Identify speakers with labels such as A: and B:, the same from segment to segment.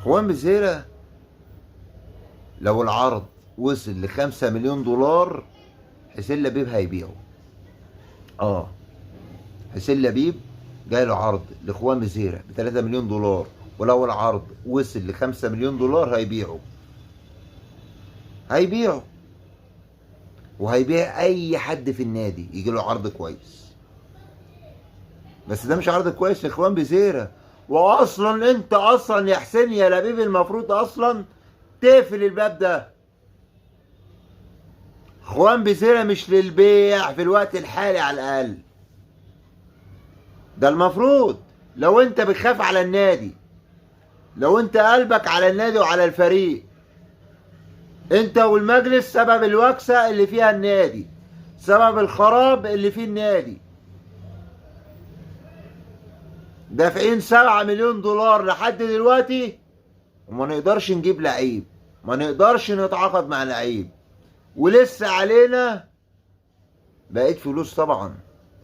A: خوان بزيرة لو العرض وصل ل5 مليون دولار، حسين لبيب هيبيعه. اه، حسين لبيب جاي له عرض لاخوان بزيرة ب3 مليون دولار، ولو العرض وصل ل5 مليون دولار هيبيعه. هيبيعه، وهيبيع اي حد في النادي يجي له عرض كويس. بس ده مش عرض كويس لاخوان بزيرة. واصلا انت اصلا يا حسين يا لبيب المفروض اصلا تقفل الباب ده. اخوان بزيرة مش للبيع في الوقت الحالي على الاقل. ده المفروض لو انت بتخاف على النادي، لو انت قلبك على النادي وعلى الفريق، انت والمجلس سبب الوكسة اللي فيها النادي، سبب الخراب اللي فيه النادي. دافعين 7 مليون دولار لحد دلوقتي وما نقدرش نجيب لعيب، ما نقدرش نتعاقد مع لعيب، ولسه علينا بقيت فلوس طبعا.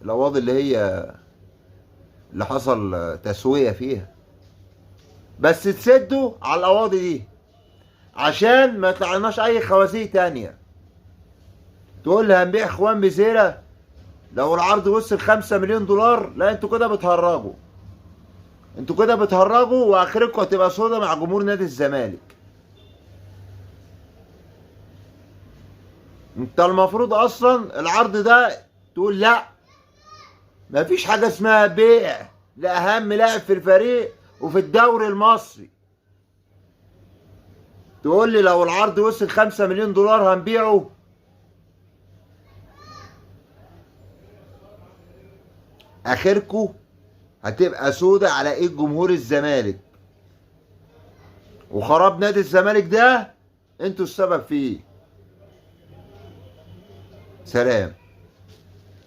A: القواضي اللي حصل تسوية فيها، بس تسدوا على القواضي دي عشان ما يطلعناش اي خوازيق تانية. تقول لي هنبيع اخوان بزيرة لو العرض وصل 5 مليون دولار؟ لا، انتوا كده بتهرجوا، انتوا كده بتهرجوا، واخركم هتبقى سودا مع جمهور نادي الزمالك. انت المفروض اصلا العرض ده تقول لا، مفيش حاجة اسمها بيع لأهم لاعب في الفريق وفي الدوري المصري. تقول لي لو العرض وصل 5 مليون دولار هنبيعه؟ اخركم هتبقى سودة على ايد جمهور الزمالك، وخراب نادي الزمالك ده انتوا السبب فيه. سلام.